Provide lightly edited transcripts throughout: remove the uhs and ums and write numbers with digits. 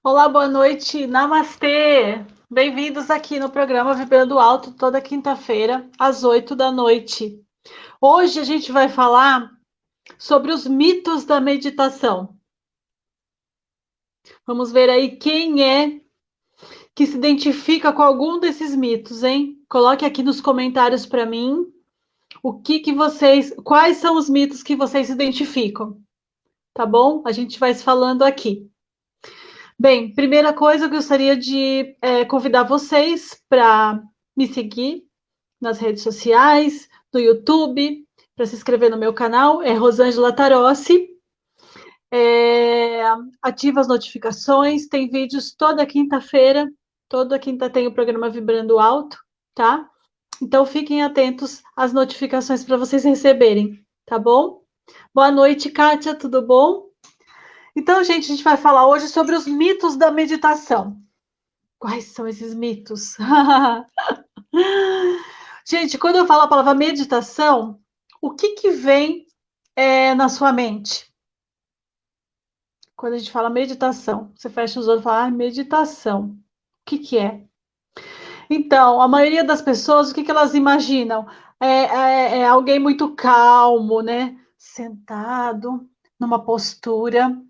Olá, boa noite, namastê! Bem-vindos aqui no programa Vibrando Alto, toda quinta-feira, às 8 da noite. Hoje a gente vai falar sobre os mitos da meditação. Vamos ver aí quem é que se identifica com algum desses mitos, hein? Coloque aqui nos comentários para mim quais são os mitos que vocês se identificam, tá bom? A gente vai se falando aqui. Bem, primeira coisa, eu gostaria de convidar vocês para me seguir nas redes sociais, no YouTube, para se inscrever no meu canal, é Rosângela Tarossi. É, ativa as notificações, tem vídeos toda quinta tem o programa Vibrando Alto, tá? Então fiquem atentos às notificações para vocês receberem, tá bom? Boa noite, Kátia, tudo bom? Então, gente, a gente vai falar hoje sobre os mitos da meditação. Quais são esses mitos? Gente, quando eu falo a palavra meditação, o que vem na sua mente? Quando a gente fala meditação, você fecha os olhos e fala, meditação. O que é? Então, a maioria das pessoas, o que elas imaginam? É alguém muito calmo, né? Sentado, numa postura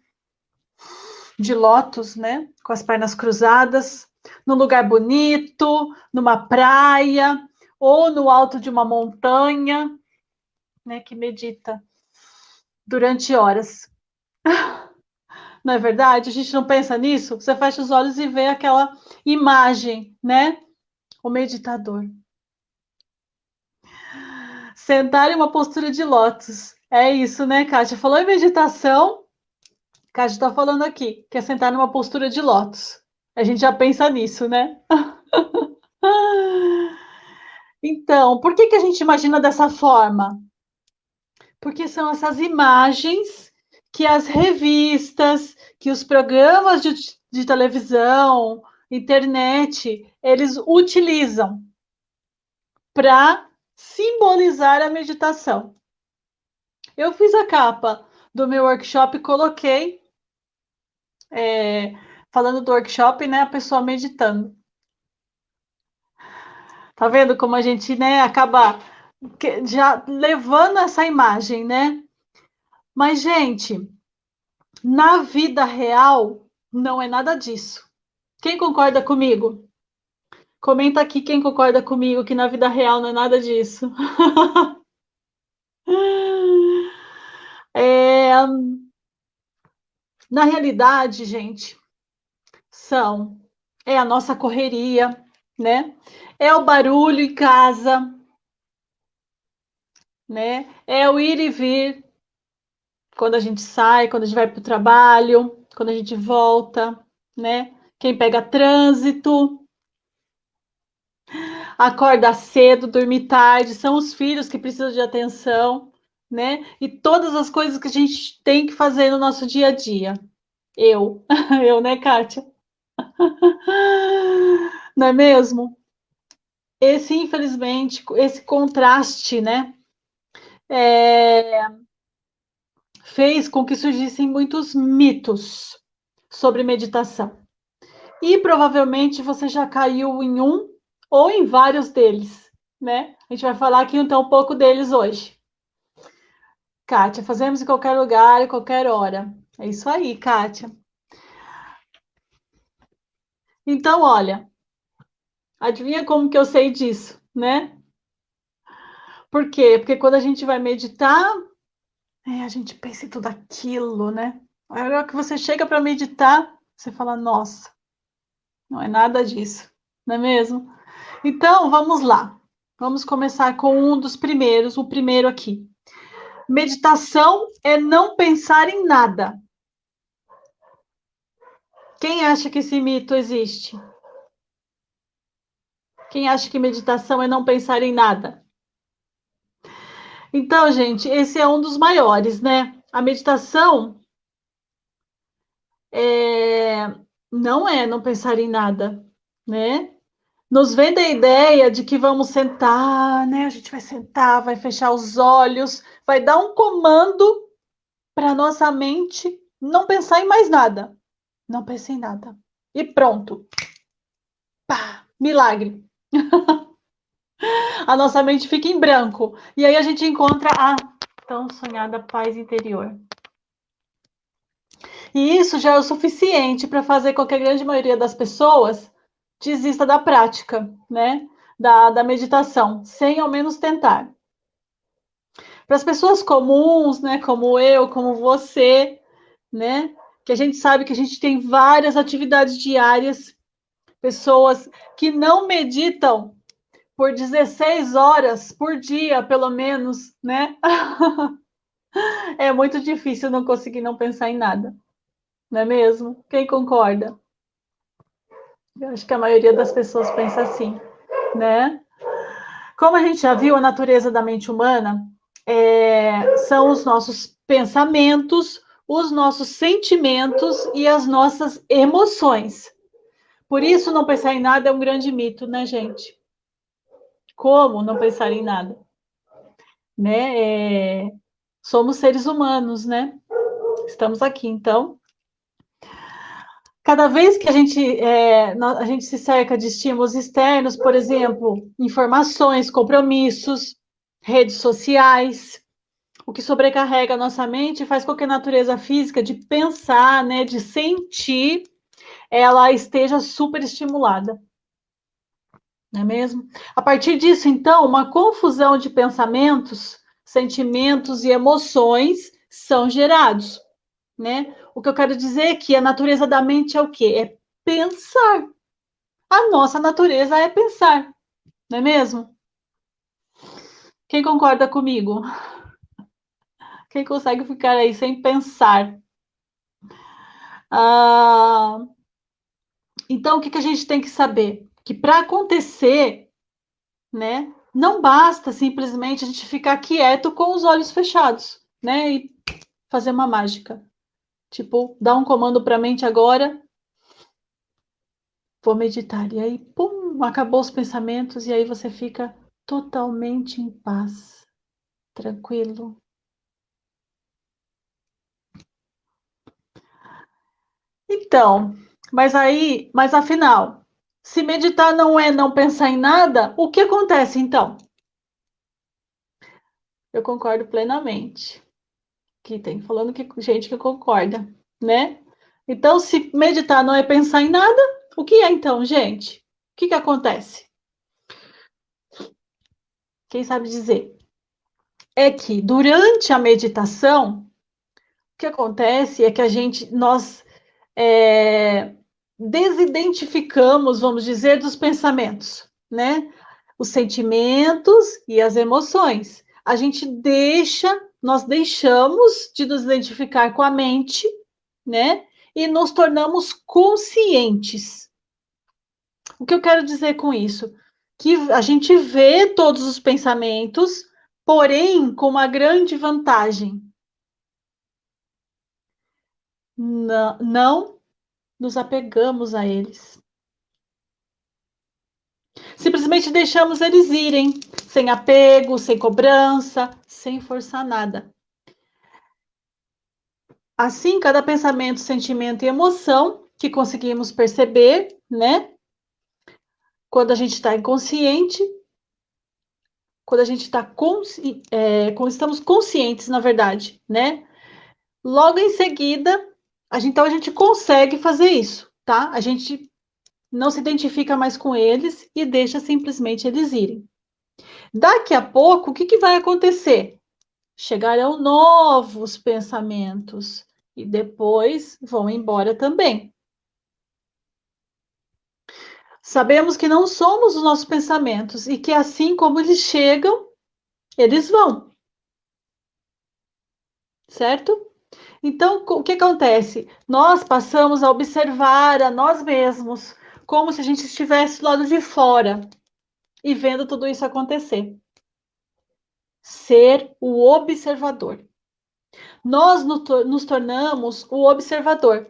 de lótus, né? Com as pernas cruzadas, num lugar bonito, numa praia, ou no alto de uma montanha, né? Que medita durante horas. Não é verdade? A gente não pensa nisso? Você fecha os olhos e vê aquela imagem, né? O meditador. Sentar em uma postura de lótus. É isso, né, Kátia? Falou em meditação, Kátia está falando aqui, que é sentar numa postura de lótus. A gente já pensa nisso, né? Então, por que a gente imagina dessa forma? Porque são essas imagens que as revistas, que os programas de televisão, internet, eles utilizam para simbolizar a meditação. Eu fiz a capa do meu workshop e coloquei, falando do workshop, né, a pessoa meditando. Tá vendo como a gente, né, acaba já levando essa imagem, né? Mas, gente, na vida real, não é nada disso. Quem concorda comigo? Comenta aqui quem concorda comigo que na vida real não é nada disso. É, na realidade, gente, é a nossa correria, né? É o barulho em casa, né? É o ir e vir quando a gente sai, quando a gente vai para o trabalho, quando a gente volta, né? Quem pega trânsito, acorda cedo, dormir tarde, são os filhos que precisam de atenção, né? E todas as coisas que a gente tem que fazer no nosso dia a dia. Eu, eu, né, Kátia? Não é mesmo? Infelizmente, esse contraste, né, é, fez com que surgissem muitos mitos sobre meditação. E provavelmente você já caiu em um ou em vários deles, né? A gente vai falar aqui então um pouco deles hoje. Kátia, fazemos em qualquer lugar, em qualquer hora. É isso aí, Kátia. Então, olha, adivinha como que eu sei disso, né? Por quê? Porque quando a gente vai meditar, a gente pensa em tudo aquilo, né? A hora que você chega para meditar, você fala, nossa, não é nada disso, não é mesmo? Então, vamos lá. Vamos começar com um dos primeiros, o primeiro aqui. Meditação é não pensar em nada. Quem acha que esse mito existe? Quem acha que meditação é não pensar em nada? Então, gente, esse é um dos maiores, né? A meditação é... não é não pensar em nada, né? Nos vende a ideia de que vamos sentar, né? A gente vai sentar, vai fechar os olhos, vai dar um comando para nossa mente não pensar em mais nada, Não pense em nada. E pronto. Pá, milagre. A nossa mente fica em branco. E aí a gente encontra a tão sonhada paz interior. E isso já é o suficiente para fazer com que a grande maioria das pessoas desista da prática, né? Da meditação, sem ao menos tentar. Para as pessoas comuns, né? Como eu, como você, né? Que a gente sabe que a gente tem várias atividades diárias, pessoas que não meditam por 16 horas por dia, pelo menos, né? É muito difícil não conseguir não pensar em nada, não é mesmo? Quem concorda? Eu acho que a maioria das pessoas pensa assim, né? Como a gente já viu, a natureza da mente humana são os nossos pensamentos, os nossos sentimentos e as nossas emoções. Por isso, não pensar em nada é um grande mito, né, gente? Como não pensar em nada? Né? Somos seres humanos, né? Estamos aqui, então. Cada vez que a gente se cerca de estímulos externos, por exemplo, informações, compromissos, redes sociais, o que sobrecarrega a nossa mente faz com que a natureza física de pensar, né, de sentir, ela esteja super estimulada. Não é mesmo? A partir disso, então, uma confusão de pensamentos, sentimentos e emoções são gerados, né? O que eu quero dizer é que a natureza da mente é o quê? É pensar. A nossa natureza é pensar, não é mesmo? Quem concorda comigo? Quem consegue ficar aí sem pensar? Ah, então, o que a gente tem que saber? Que para acontecer, né, não basta simplesmente a gente ficar quieto com os olhos fechados, né, e fazer uma mágica. Tipo, dar um comando para a mente agora, vou meditar. E aí, pum, acabou os pensamentos e aí você fica totalmente em paz, tranquilo. Então, mas afinal, se meditar não é não pensar em nada, o que acontece então? Eu concordo plenamente. Que tem falando que gente que concorda, né? Então, se meditar não é pensar em nada, o que é então, gente? O que acontece? Quem sabe dizer? É que durante a meditação, o que acontece é que nós é, desidentificamos, vamos dizer, dos pensamentos, né? Os sentimentos e as emoções. Nós deixamos de nos identificar com a mente, né? E nos tornamos conscientes. O que eu quero dizer com isso? Que a gente vê todos os pensamentos, porém com uma grande vantagem. Não nos apegamos a eles. Simplesmente deixamos eles irem, sem apego, sem cobrança, sem forçar nada. Assim, cada pensamento, sentimento e emoção que conseguimos perceber, né? Quando a gente está inconsciente, quando a gente está quando estamos conscientes, na verdade, né? Logo em seguida, então a gente consegue fazer isso, tá? A gente não se identifica mais com eles e deixa simplesmente eles irem. Daqui a pouco, o que vai acontecer? Chegarão novos pensamentos e depois vão embora também. Sabemos que não somos os nossos pensamentos e que assim como eles chegam, eles vão, certo? Então, o que acontece? Nós passamos a observar a nós mesmos como se a gente estivesse do lado de fora e vendo tudo isso acontecer. Ser o observador. Nós nos tornamos o observador.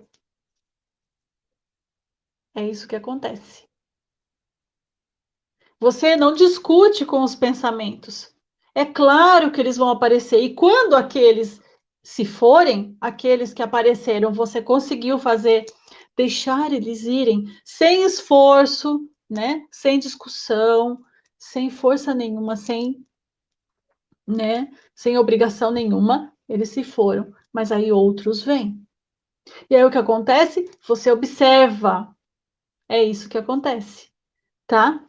É isso que acontece. Você não discute com os pensamentos. É claro que eles vão aparecer. E quando aqueles se forem, aqueles que apareceram, você conseguiu fazer deixar eles irem sem esforço, né? Sem discussão, sem força nenhuma, sem, né? Sem obrigação nenhuma, eles se foram. Mas aí outros vêm. E aí o que acontece? Você observa. É isso que acontece, tá?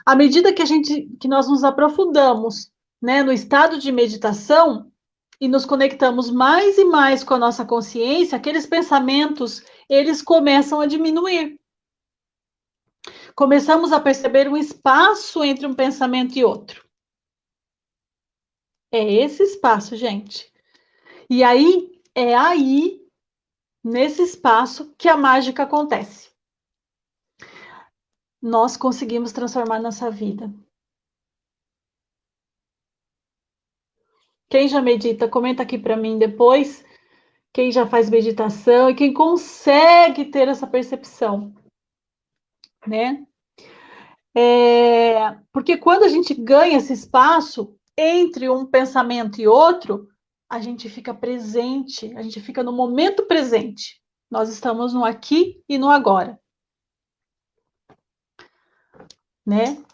À medida que nós nos aprofundamos, né, no estado de meditação e nos conectamos mais e mais com a nossa consciência, aqueles pensamentos, eles começam a diminuir. Começamos a perceber um espaço entre um pensamento e outro. É esse espaço, gente. E aí, é aí, nesse espaço, que a mágica acontece. Nós conseguimos transformar nossa vida. Quem já medita, comenta aqui para mim depois. Quem já faz meditação e quem consegue ter essa percepção, né? Porque quando a gente ganha esse espaço entre um pensamento e outro, a gente fica presente, a gente fica no momento presente. Nós estamos no aqui e no agora, né?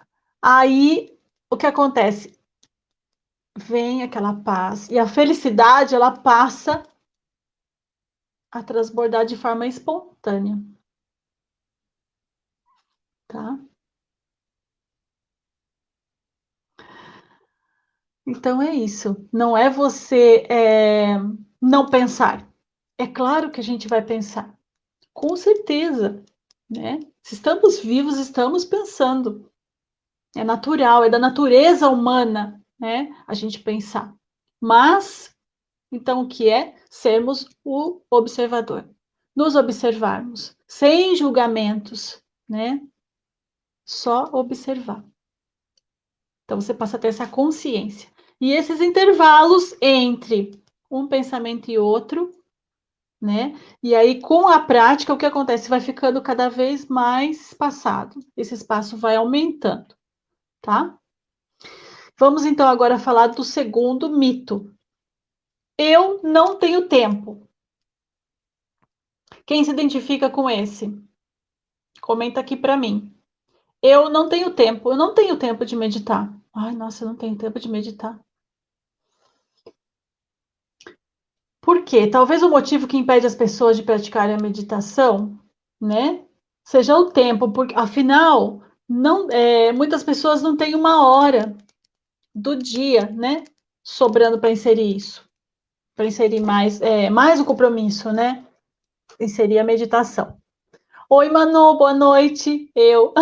Aí o que acontece? Vem aquela paz e a felicidade ela passa a transbordar de forma espontânea, tá? Então é isso. Não é você não pensar. É claro que a gente vai pensar, com certeza, né? Se estamos vivos, estamos pensando. É natural, é da natureza humana, né? A gente pensar. Mas, então, o que é? Sermos o observador. Nos observarmos, sem julgamentos, né? Só observar. Então, você passa a ter essa consciência. E esses intervalos entre um pensamento e outro, né? E aí, com a prática, o que acontece? Vai ficando cada vez mais espaçado. Esse espaço vai aumentando, tá? Vamos então agora falar do segundo mito. Eu não tenho tempo. Quem se identifica com esse? Comenta aqui para mim. Eu não tenho tempo. Eu não tenho tempo de meditar. Ai, nossa, eu não tenho tempo de meditar. Por quê? Talvez o motivo que impede as pessoas de praticarem a meditação, né, seja o tempo, porque afinal, muitas pessoas não têm uma hora do dia, né, sobrando para inserir isso, para inserir mais o compromisso, né, inserir a meditação. Oi, Manu, boa noite. Eu.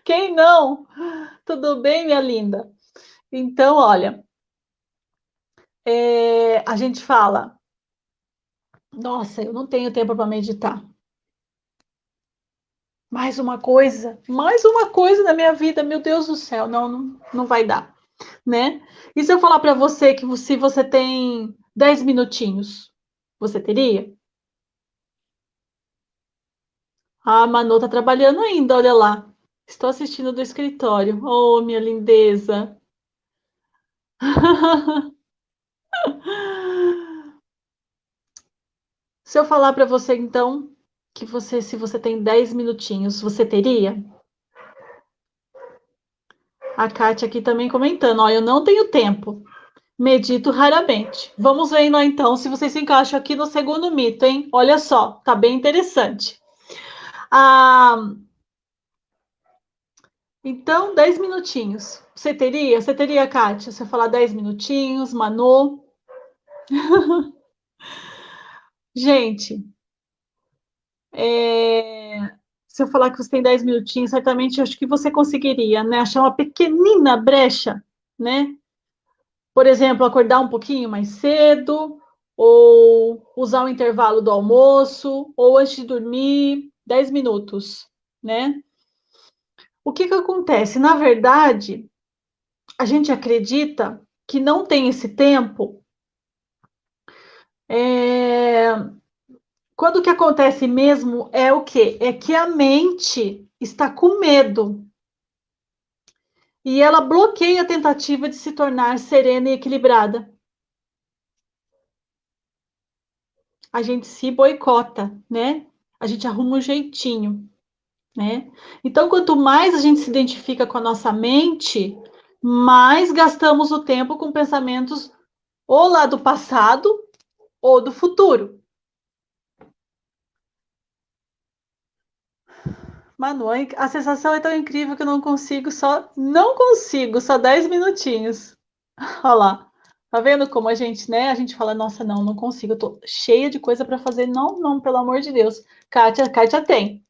Quem não? Tudo bem, minha linda? Então, olha, a gente fala, nossa, eu não tenho tempo para meditar. Mais uma coisa na minha vida, meu Deus do céu, não vai dar, né? E se eu falar para você que se você tem 10 minutinhos, você teria? Ah, a Manu tá trabalhando ainda, olha lá. Estou assistindo do escritório. Oh, minha lindeza. Se eu falar para você, então, se você tem 10 minutinhos, você teria? A Kátia aqui também comentando, ó, eu não tenho tempo. Medito raramente. Vamos ver então se vocês se encaixam aqui no segundo mito, hein? Olha só, tá bem interessante. Ah, então, 10 minutinhos. Você teria? Você teria, Kátia? Se eu falar 10 minutinhos, Manu? Gente, se eu falar que você tem 10 minutinhos, certamente eu acho que você conseguiria, né? Achar uma pequenina brecha, né? Por exemplo, acordar um pouquinho mais cedo, ou usar o intervalo do almoço, ou antes de dormir, 10 minutos, né? O que que acontece? Na verdade, a gente acredita que não tem esse tempo. Quando o que acontece mesmo é o quê? É que a mente está com medo e ela bloqueia a tentativa de se tornar serena e equilibrada. a gente se boicota, né? A gente arruma um jeitinho, né? Então, quanto mais a gente se identifica com a nossa mente, mais gastamos o tempo com pensamentos ou lá do passado ou do futuro. Manu, a sensação é tão incrível que eu não consigo, só 10 minutinhos. Olha lá. Tá vendo como a gente, né? A gente fala, nossa, não consigo, eu tô cheia de coisa para fazer. Não, pelo amor de Deus. Kátia tem.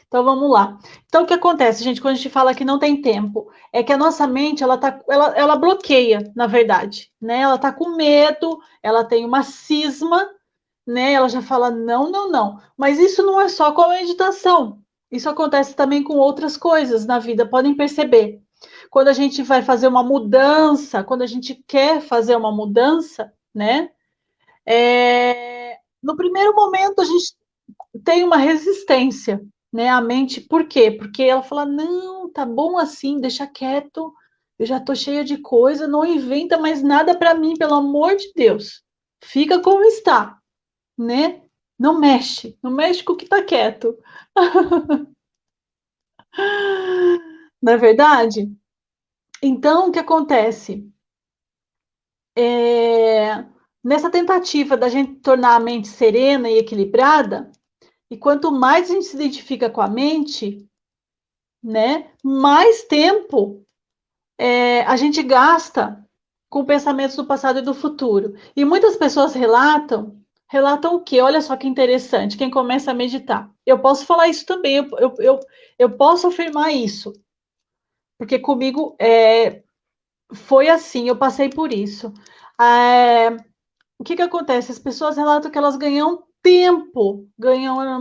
Então vamos lá. Então o que acontece, gente, quando a gente fala que não tem tempo, é que a nossa mente ela bloqueia, na verdade, né? Ela tá com medo, ela tem uma cisma, né? Ela já fala não. Mas isso não é só com a meditação. Isso acontece também com outras coisas na vida, podem perceber. Quando a gente vai fazer uma mudança, quando a gente quer fazer uma mudança, né? No primeiro momento a gente tem uma resistência, né? A mente, por quê? Porque ela fala: não, tá bom assim, deixa quieto, eu já tô cheia de coisa, não inventa mais nada para mim, pelo amor de Deus. Fica como está, né? Não mexe com o que tá quieto. Não é verdade? Então, o que acontece? Nessa tentativa da gente tornar a mente serena e equilibrada, e quanto mais a gente se identifica com a mente, né, mais tempo a gente gasta com pensamentos do passado e do futuro. E muitas pessoas relatam o quê? Olha só que interessante, quem começa a meditar. Eu posso falar isso também, eu posso afirmar isso, porque comigo foi assim, eu passei por isso. É, o que acontece? As pessoas relatam que elas ganham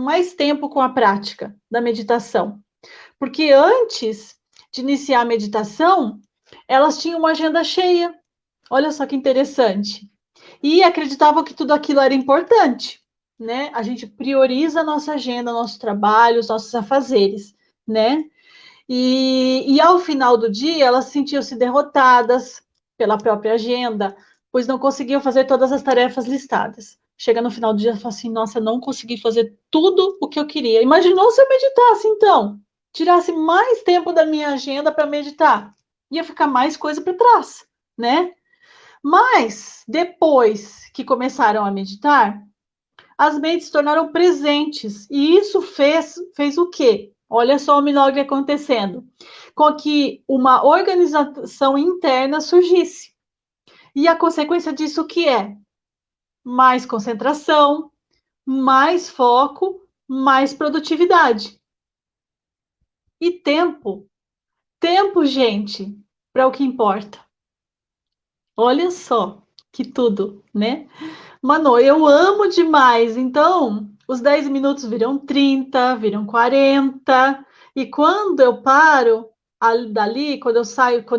mais tempo com a prática da meditação. Porque antes de iniciar a meditação, elas tinham uma agenda cheia. Olha só que interessante. E acreditavam que tudo aquilo era importante, né? A gente prioriza a nossa agenda, nosso trabalho, os nossos afazeres, né? E ao final do dia, elas sentiam-se derrotadas pela própria agenda, pois não conseguiam fazer todas as tarefas listadas. Chega no final do dia e fala assim: nossa, não consegui fazer tudo o que eu queria. Imaginou se eu meditasse, então? Tirasse mais tempo da minha agenda para meditar? Ia ficar mais coisa para trás, né? Mas, depois que começaram a meditar, as mentes se tornaram presentes. E isso fez o quê? Olha só o milagre acontecendo. Com que uma organização interna surgisse. E a consequência disso o que é? Mais concentração, mais foco, mais produtividade. E tempo. Tempo, gente, para o que importa. Olha só que tudo, né? Mano, eu amo demais. Então, os 10 minutos viram 30, viram 40. E quando eu paro dali, quando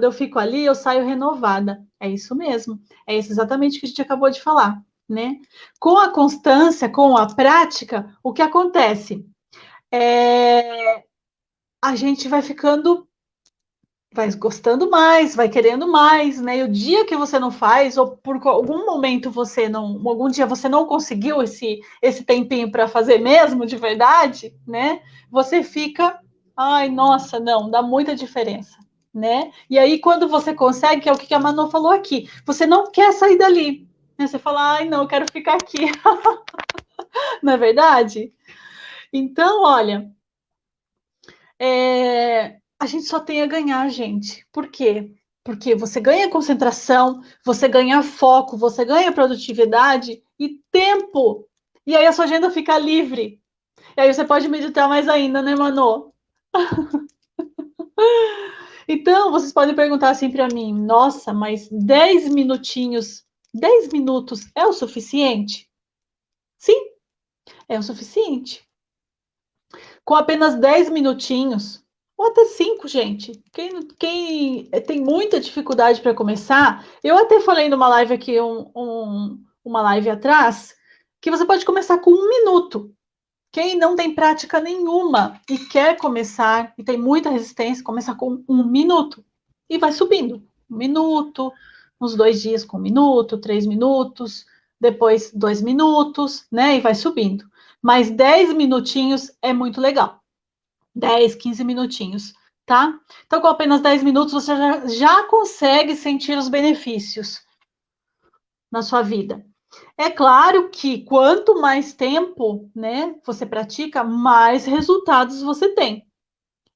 eu fico ali, eu saio renovada. É isso mesmo. É isso exatamente que a gente acabou de falar, né? Com a constância, com a prática, o que acontece? A gente vai gostando mais, vai querendo mais, né? E o dia que você não faz, ou por algum momento algum dia você não conseguiu esse tempinho para fazer mesmo, de verdade, né? Você fica, ai, nossa, não, dá muita diferença, né? E aí quando você consegue, que é o que a Manu falou aqui, você não quer sair dali, né? Você fala, ai, não, eu quero ficar aqui, não é verdade? Então, olha, a gente só tem a ganhar, gente. Por quê? Porque você ganha concentração, você ganha foco, você ganha produtividade e tempo. E aí a sua agenda fica livre. E aí você pode meditar mais ainda, né, Manu? Então, vocês podem perguntar assim para mim: nossa, mas 10 minutinhos, 10 minutos é o suficiente? Sim, é o suficiente. Com apenas 10 minutinhos, ou até 5, gente. Quem tem muita dificuldade para começar, eu até falei numa live aqui, uma live atrás, que você pode começar com 1 minuto. Quem não tem prática nenhuma e quer começar, e tem muita resistência, começa com 1 minuto. E vai subindo. 1 minuto, uns 2 dias com 1 minuto, 3 minutos, depois 2 minutos, né? E vai subindo. Mas 10 minutinhos é muito legal. 10, 15 minutinhos, tá? Então, com apenas 10 minutos, você já consegue sentir os benefícios na sua vida. É claro que quanto mais tempo, né, você pratica, mais resultados você tem.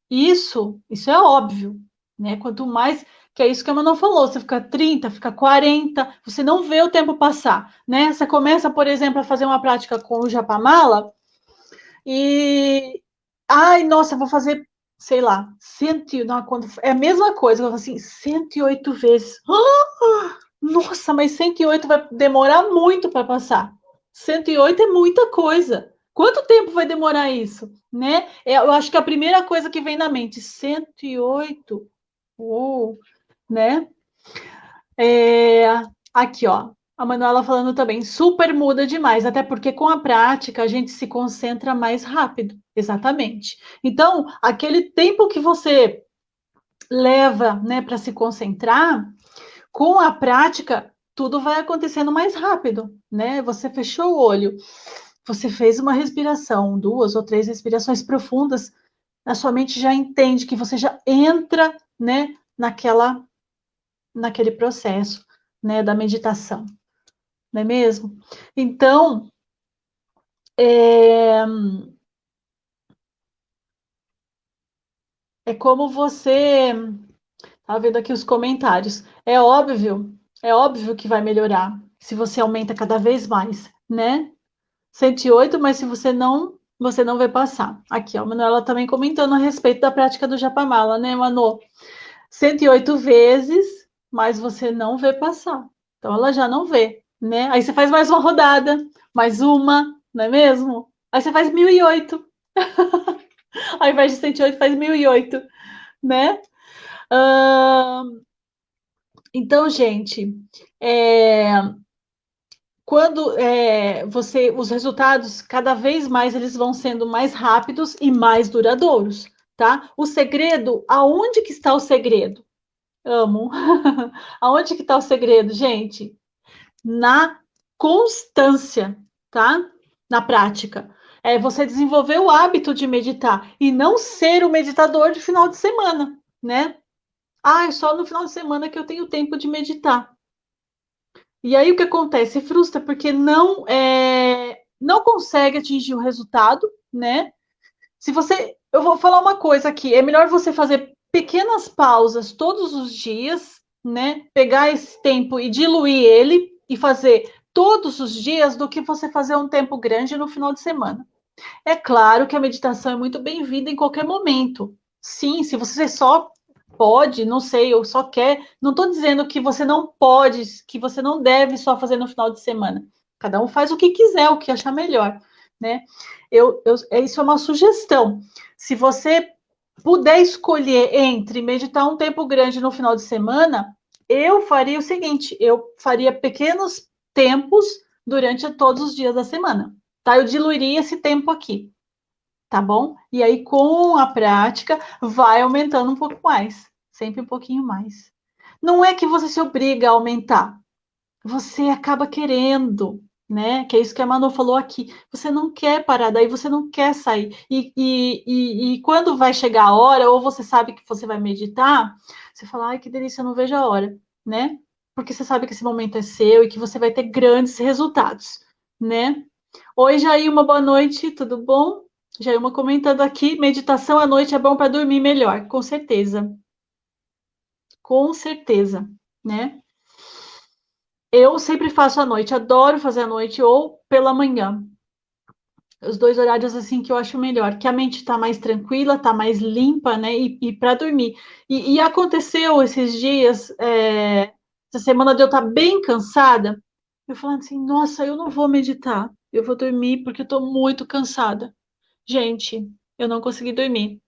Isso é óbvio, né? Quanto mais, que é isso que a Manu falou, você fica 30, fica 40, você não vê o tempo passar, né? Você começa, por exemplo, a fazer uma prática com o Japamala e ai, nossa, vou fazer, sei lá, 100, não, quando, é a mesma coisa, eu falo assim, 108 vezes. Nossa, mas 108 vai demorar muito para passar. 108 é muita coisa. Quanto tempo vai demorar isso, né? Eu acho que a primeira coisa que vem na mente, 108, né? Aqui, ó, a Manuela falando também, super muda demais, até porque com a prática a gente se concentra mais rápido, exatamente. Então, aquele tempo que você leva, né, para se concentrar, com a prática, tudo vai acontecendo mais rápido, né? Você fechou o olho, você fez uma respiração, 2 ou 3 respirações profundas, a sua mente já entende que você já entra, né, naquele processo, né, da meditação, não é mesmo? Então, é como você, tá vendo aqui os comentários, é óbvio que vai melhorar se você aumenta cada vez mais, né? 108, mas se você não vai passar. Aqui, ó, a Manuela também comentando a respeito da prática do Japamala, né, Manu? 108 vezes, mas você não vê passar. Então ela já não vê, né? Aí você faz mais uma rodada, mais uma, não é mesmo? Aí você faz 1008. Ao invés de 108, faz 1008, né? Então, gente, é, quando os resultados cada vez mais eles vão sendo mais rápidos e mais duradouros, tá? O segredo, aonde que está o segredo? Amo. Aonde que está o segredo, gente? Na constância, tá? Na prática. É você desenvolver o hábito de meditar e não ser o meditador de final de semana, né? Ah, é só no final de semana que eu tenho tempo de meditar. E aí o que acontece? Frustra porque não consegue atingir o resultado, né? Se você, eu vou falar uma coisa aqui, é melhor você fazer pequenas pausas todos os dias, né? Pegar esse tempo e diluir ele e fazer todos os dias do que você fazer um tempo grande no final de semana. É claro que a meditação é muito bem-vinda em qualquer momento. Sim, se você só pode, não sei, ou só quer, não estou dizendo que você não pode, que você não deve só fazer no final de semana. Cada um faz o que quiser, o que achar melhor, né? Isso é uma sugestão. Se você puder escolher entre meditar um tempo grande no final de semana, eu faria o seguinte: eu faria pequenos tempos durante todos os dias da semana. Tá? Eu diluiria esse tempo aqui, tá bom? E aí, com a prática, vai aumentando um pouco mais, sempre um pouquinho mais. Não é que você se obriga a aumentar, você acaba querendo, né? Que é isso que a Manu falou aqui. Você não quer parar, daí você não quer sair. E quando vai chegar a hora, ou você sabe que você vai meditar, você fala, ai, que delícia, eu não vejo a hora, né? Porque você sabe que esse momento é seu e que você vai ter grandes resultados, né? Oi, Jailma, boa noite, tudo bom? Jailma comentando aqui, meditação à noite é bom para dormir melhor, com certeza, né? Eu sempre faço à noite, adoro fazer à noite ou pela manhã. Os dois horários assim que eu acho melhor, que a mente está mais tranquila, está mais limpa, né? E para dormir. E aconteceu esses dias, essa semana de eu estar bem cansada, eu falando assim, nossa, eu não vou meditar, eu vou dormir porque eu estou muito cansada. Gente, eu não consegui dormir.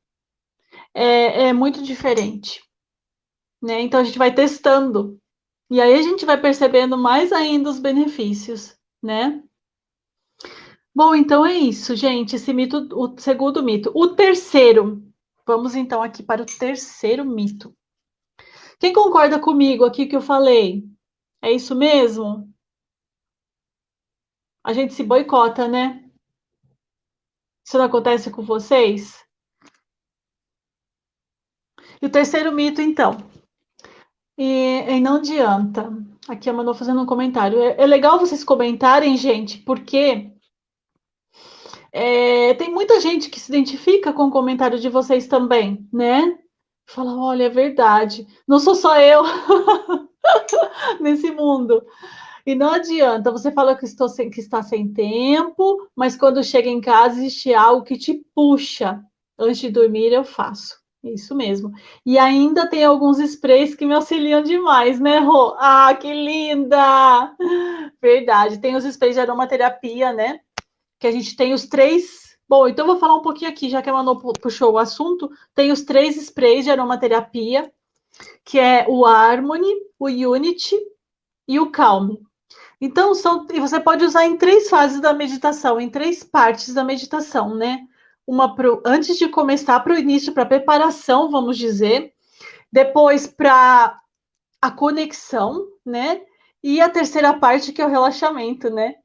É muito diferente, né? Então a gente vai testando. E aí a gente vai percebendo mais ainda os benefícios, né? Bom, então é isso, gente. Esse mito, o segundo mito. O terceiro. Vamos então aqui para o terceiro mito. Quem concorda comigo aqui que eu falei? É isso mesmo? A gente se boicota, né? Isso não acontece com vocês? E o terceiro mito, então. E não adianta. Aqui a Manu fazendo um comentário. É legal vocês comentarem, gente, porque tem muita gente que se identifica com o comentário de vocês também, né? Fala, olha, é verdade. Não sou só eu nesse mundo. E não adianta, você fala que está sem tempo, mas quando chega em casa existe algo que te puxa. Antes de dormir eu faço. Isso mesmo. E ainda tem alguns sprays que me auxiliam demais, né, Rô? Ah, que linda! Verdade. Tem os sprays de aromaterapia, né? Que a gente tem os três. Bom, então eu vou falar um pouquinho aqui, já que a Manu puxou o assunto. Tem os três sprays de aromaterapia, que é o Harmony, o Unity e o Calm. Então, e você pode usar em três fases da meditação, em três partes da meditação, né? Uma antes de começar, para o início, para a preparação, vamos dizer. Depois, para a conexão, né? E a terceira parte, que é o relaxamento, né?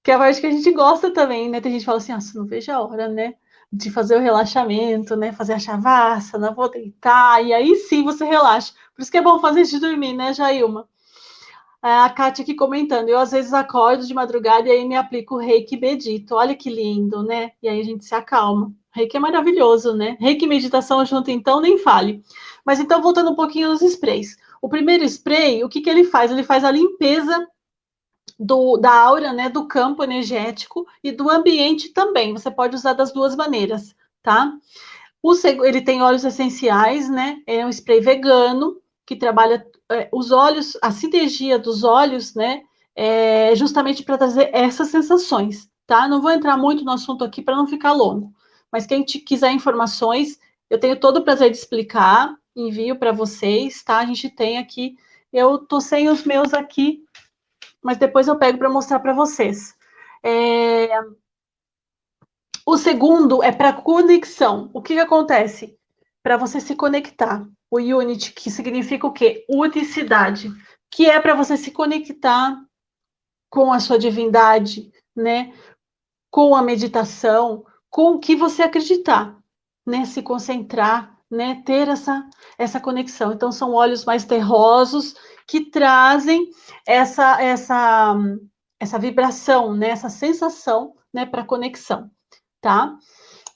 Que é a parte que a gente gosta também, né? Tem gente que fala assim, não vejo a hora, né? De fazer o relaxamento, né? Fazer a shavasana, vou deitar, e aí sim você relaxa. Por isso que é bom fazer antes de dormir, né, Jailma? A Kátia aqui comentando, eu às vezes acordo de madrugada e aí me aplico o reiki e medito. Olha que lindo, né? E aí a gente se acalma. Reiki é maravilhoso, né? Reiki e meditação junto, então, nem fale. Mas então, voltando um pouquinho nos sprays. O primeiro spray, o que, que ele faz? Ele faz a limpeza da aura, né? Do campo energético e do ambiente também. Você pode usar das duas maneiras, tá? Ele tem óleos essenciais, né? É um spray vegano que trabalha os óleos, a sinergia dos óleos, né? Justamente para trazer essas sensações, tá? Não vou entrar muito no assunto aqui para não ficar longo, mas quem quiser informações, eu tenho todo o prazer de explicar, envio para vocês, tá? A gente tem aqui, eu tô sem os meus aqui, mas depois eu pego para mostrar para vocês. O segundo é para conexão. O que, que acontece? Para você se conectar. O Unity, que significa o quê? Unicidade. Que é para você se conectar com a sua divindade, né? Com a meditação, com o que você acreditar, né? Se concentrar, né? Ter essa conexão. Então, são óleos mais terrosos que trazem essa vibração, né? Essa sensação, né? Para conexão, tá?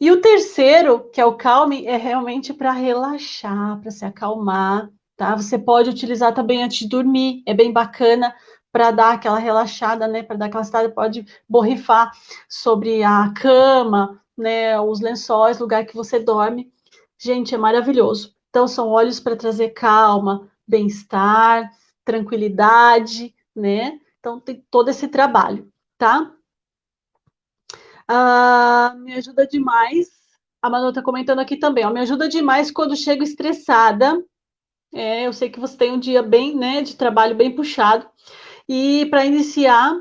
E o terceiro, que é o Calme, é realmente para relaxar, para se acalmar, tá? Você pode utilizar também antes de dormir, é bem bacana para dar aquela relaxada, né? Para dar aquela estada, pode borrifar sobre a cama, né? Os lençóis, lugar que você dorme. Gente, é maravilhoso. Então, são óleos para trazer calma, bem-estar, tranquilidade, né? Então, tem todo esse trabalho, tá? Me ajuda demais. A Manu está comentando aqui também, ó, me ajuda demais quando chego estressada. Eu sei que você tem um dia bem, né, de trabalho bem puxado. E para iniciar,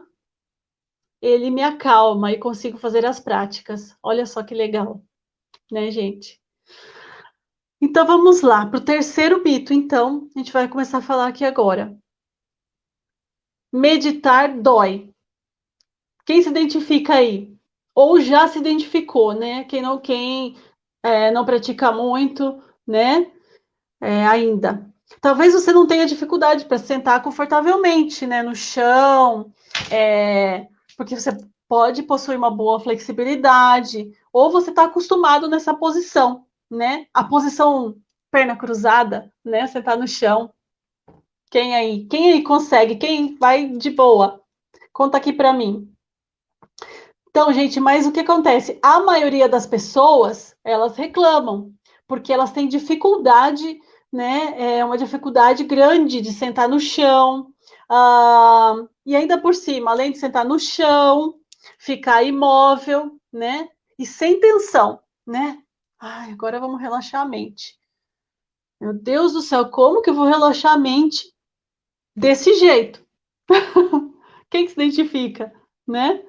ele me acalma e consigo fazer as práticas. Olha só que legal, né, gente? Então vamos lá, para o terceiro mito. Então, a gente vai começar a falar aqui agora. Meditar dói. Quem se identifica aí? Ou já se identificou, né? Quem não pratica muito, né? Ainda. Talvez você não tenha dificuldade para sentar confortavelmente, né? No chão, porque você pode possuir uma boa flexibilidade, ou você está acostumado nessa posição, né? A posição perna cruzada, né? Sentar no chão. Quem aí consegue? Quem vai de boa? Conta aqui para mim. Então, gente, mas o que acontece? A maioria das pessoas, elas reclamam, porque elas têm dificuldade, né? É uma dificuldade grande de sentar no chão. E ainda por cima, além de sentar no chão, ficar imóvel, né? E sem tensão, né? Ai, agora vamos relaxar a mente. Meu Deus do céu, como que eu vou relaxar a mente desse jeito? Quem que se identifica, né?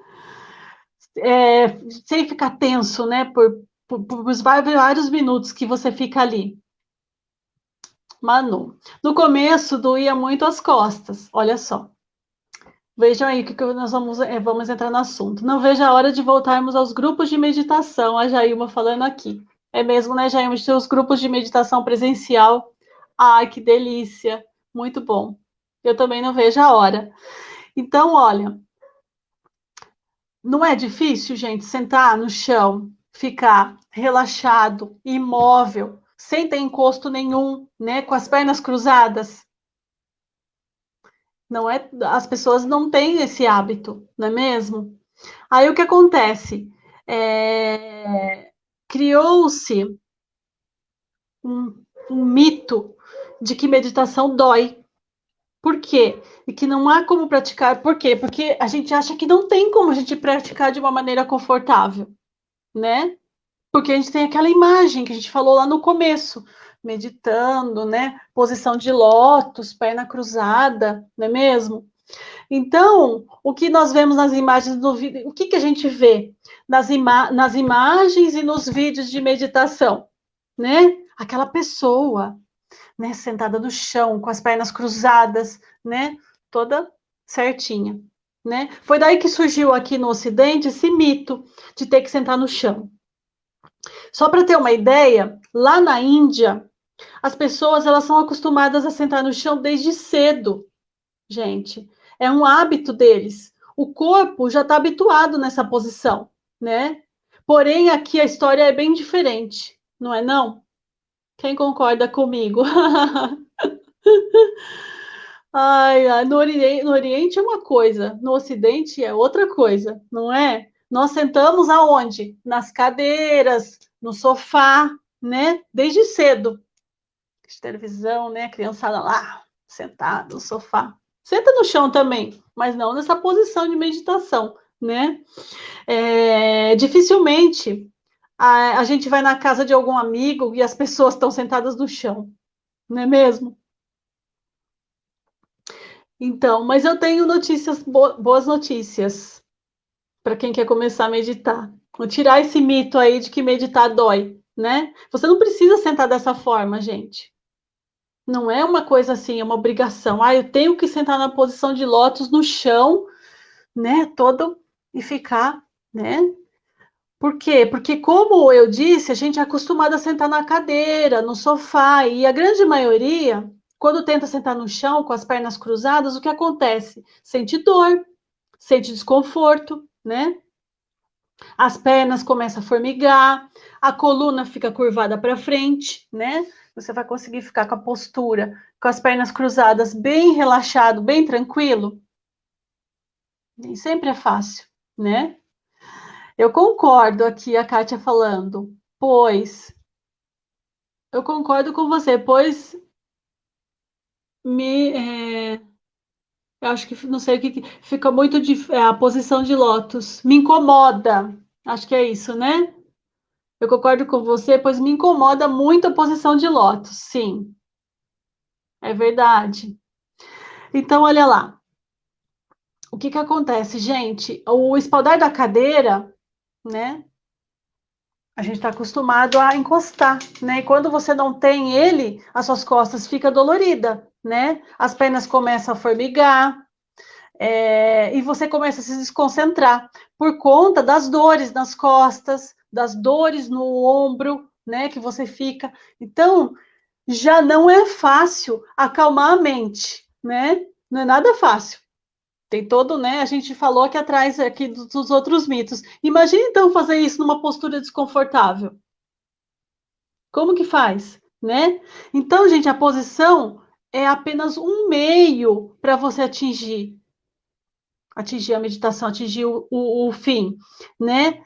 Sem ficar tenso, né? Por vários minutos que você fica ali. Manu, no começo doía muito as costas, olha só. Vejam aí o que nós vamos entrar no assunto. Não vejo a hora de voltarmos aos grupos de meditação, a Jailma falando aqui. É mesmo, né, Jailma? De ter os grupos de meditação presencial. Ai, que delícia! Muito bom. Eu também não vejo a hora. Então, olha, não é difícil, gente, sentar no chão, ficar relaxado, imóvel, sem ter encosto nenhum, né, com as pernas cruzadas? Não é, as pessoas não têm esse hábito, não é mesmo? Aí o que acontece? Criou-se um mito de que meditação dói. Por quê? E que não há como praticar. Por quê? Porque a gente acha que não tem como a gente praticar de uma maneira confortável, né? Porque a gente tem aquela imagem que a gente falou lá no começo, meditando, né? Posição de lótus, perna cruzada, não é mesmo? Então, o que nós vemos nas imagens do vídeo, o que a gente vê nas imagens e nos vídeos de meditação, né? Aquela pessoa, né, sentada no chão, com as pernas cruzadas, né? Toda certinha, né? Foi daí que surgiu aqui no Ocidente esse mito de ter que sentar no chão. Só para ter uma ideia, lá na Índia, as pessoas elas são acostumadas a sentar no chão desde cedo, gente. É um hábito deles. O corpo já está habituado nessa posição, né? Porém, aqui a história é bem diferente, não é não? Quem concorda comigo? Ai, ai, no Oriente é uma coisa, no Ocidente é outra coisa, não é? Nós sentamos aonde? Nas cadeiras, no sofá, né? Desde cedo. De televisão, né? Criançada lá, sentada no sofá. Senta no chão também, mas não nessa posição de meditação, né? Dificilmente a gente vai na casa de algum amigo e as pessoas estão sentadas no chão, não é mesmo? Então, mas eu tenho notícias, boas notícias para quem quer começar a meditar. Vou tirar esse mito aí de que meditar dói, né? Você não precisa sentar dessa forma, gente. Não é uma coisa assim, é uma obrigação. Ah, eu tenho que sentar na posição de lótus no chão, né? Todo e ficar, né? Por quê? Porque, como eu disse, a gente é acostumado a sentar na cadeira, no sofá, e a grande maioria, quando tenta sentar no chão com as pernas cruzadas, o que acontece? Sente dor, sente desconforto, né? As pernas começam a formigar, a coluna fica curvada para frente, né? Você vai conseguir ficar com a postura, com as pernas cruzadas, bem relaxado, bem tranquilo? Nem sempre é fácil, né? Eu concordo aqui, a Kátia falando, pois eu concordo com você, pois me. Eu acho que não sei o que. Fica muito. A posição de lótus me incomoda. Acho que é isso, né? Eu concordo com você, pois me incomoda muito a posição de lótus. Sim, é verdade. Então, olha lá. O que acontece, gente? O espaldar da cadeira, né? A gente está acostumado a encostar, né? E quando você não tem ele, as suas costas ficam doloridas, né? As pernas começam a formigar, e você começa a se desconcentrar por conta das dores nas costas, das dores no ombro, né? Que você fica. Então, já não é fácil acalmar a mente, né? Não é nada fácil. Tem todo, né? A gente falou aqui atrás aqui dos outros mitos. Imagina então fazer isso numa postura desconfortável. Como que faz, né? Então, gente, a posição é apenas um meio para você atingir a meditação, atingir o fim, né?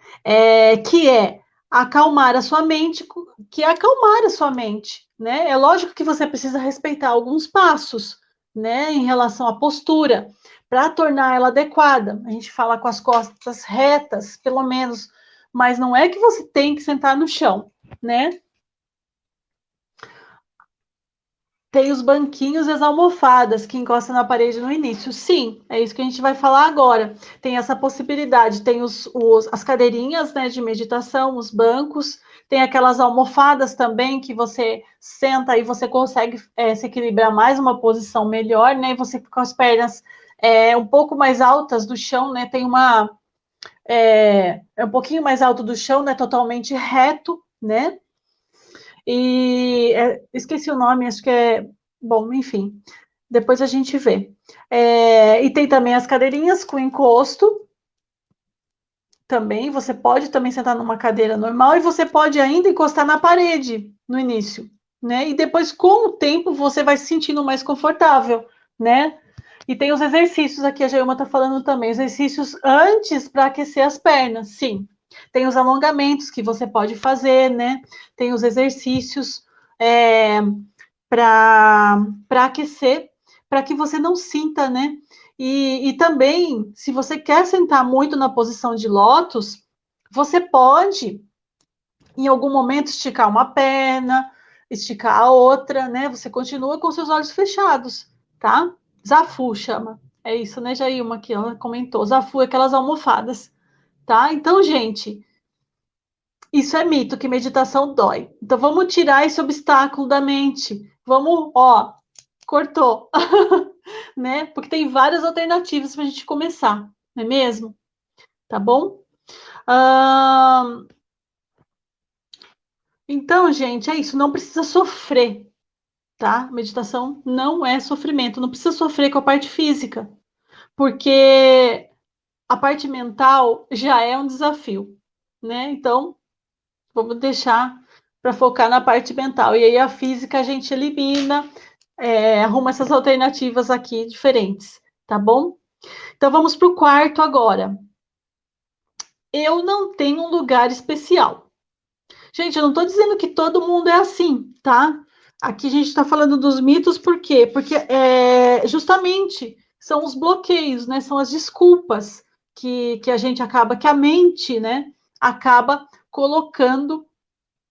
Que é acalmar a sua mente, que é acalmar a sua mente, né? É lógico que você precisa respeitar alguns passos, né, em relação à postura, para tornar ela adequada. A gente fala com as costas retas, pelo menos, mas não é que você tem que sentar no chão, né? Tem os banquinhos e as almofadas que encostam na parede no início. Sim, é isso que a gente vai falar agora. Tem essa possibilidade. Tem as cadeirinhas, né, de meditação, os bancos. Tem aquelas almofadas também que você senta e você consegue se equilibrar mais uma posição melhor, né? E você fica com as pernas um pouco mais altas do chão, né? Tem uma um pouquinho mais alto do chão, né? Totalmente reto, né? E esqueci o nome, acho que é bom, enfim. Depois a gente vê. E tem também as cadeirinhas com encosto. Também você pode também sentar numa cadeira normal e você pode ainda encostar na parede no início, né? E depois, com o tempo, você vai se sentindo mais confortável, né? E tem os exercícios aqui, a Jailma está falando também, exercícios antes para aquecer as pernas, sim. Tem os alongamentos que você pode fazer, né? Tem os exercícios para aquecer, para que você não sinta, né? E também, se você quer sentar muito na posição de lótus, você pode, em algum momento, esticar uma perna, esticar a outra, né? Você continua com seus olhos fechados, tá? Zafu chama. É isso, né, Jailma, que ela comentou. Zafu é aquelas almofadas, tá? Então, gente, isso é mito, que meditação dói. Então, vamos tirar esse obstáculo da mente. Vamos, ó, cortou, né? Porque tem várias alternativas para a gente começar, não é mesmo? Tá bom? Então, gente, é isso. Não precisa sofrer, tá? Meditação não é sofrimento. Não precisa sofrer com a parte física, porque a parte mental já é um desafio, né? Então, vamos deixar para focar na parte mental. E aí a física a gente elimina, arruma essas alternativas aqui diferentes, tá bom? Então vamos para o quarto agora. Eu não tenho um lugar especial. Gente, eu não estou dizendo que todo mundo é assim, tá? Aqui a gente está falando dos mitos, por quê? Porque justamente são os bloqueios, né? São as desculpas que a gente acaba, que a mente, né, acaba colocando,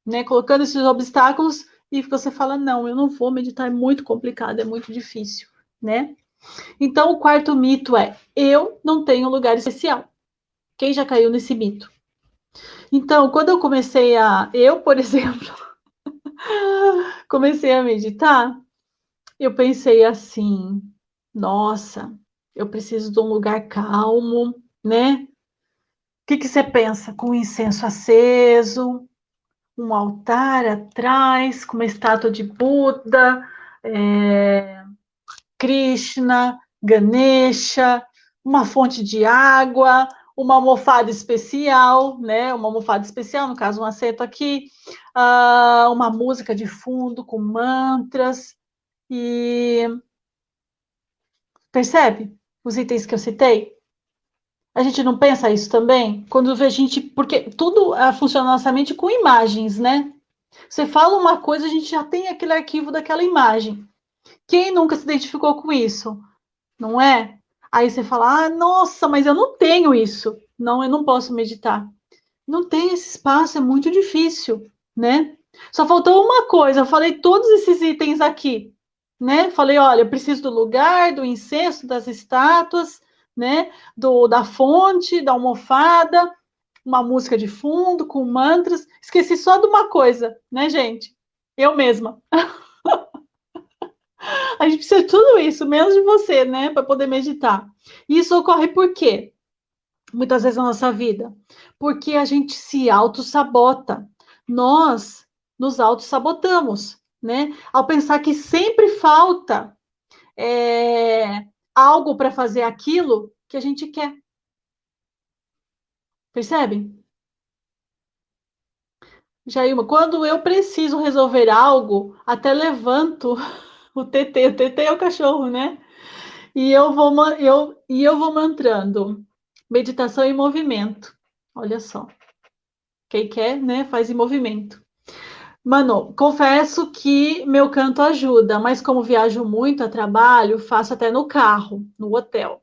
né? Colocando esses obstáculos e você fala, não, eu não vou meditar, é muito complicado, é muito difícil, né? Então, o quarto mito é: eu não tenho lugar especial. Quem já caiu nesse mito? Então, quando eu comecei eu, por exemplo, comecei a meditar, eu pensei assim: nossa, eu preciso de um lugar calmo, né? O que você pensa? Com um incenso aceso, um altar atrás, com uma estátua de Buda, Krishna, Ganesha, uma fonte de água, uma almofada especial, né? Uma almofada especial, no caso, um assento aqui, uma música de fundo com mantras e percebe os itens que eu citei? A gente não pensa isso também? Quando a gente. Porque tudo funciona na nossa mente com imagens, né? Você fala uma coisa, a gente já tem aquele arquivo daquela imagem. Quem nunca se identificou com isso? Não é? Aí você fala, nossa, mas eu não tenho isso. Não, eu não posso meditar. Não tem esse espaço, é muito difícil, né? Só faltou uma coisa, eu falei todos esses itens aqui, né? Falei, olha, eu preciso do lugar, do incenso, das estátuas, né? Da fonte, da almofada, uma música de fundo com mantras. Esqueci só de uma coisa, né, gente? Eu mesma. A gente precisa de tudo isso, menos de você, né, para poder meditar. E isso ocorre por quê? Muitas vezes na nossa vida. Porque a gente se auto-sabota. Nós nos auto-sabotamos, né? Ao pensar que sempre falta algo para fazer aquilo que a gente quer. Percebe? Jailma, quando eu preciso resolver algo, até levanto o TT é o cachorro, né? E eu vou mantrando. Meditação em movimento. Olha só. Quem quer, né, faz em movimento. Mano, confesso que meu canto ajuda, mas como viajo muito a trabalho, faço até no carro, no hotel.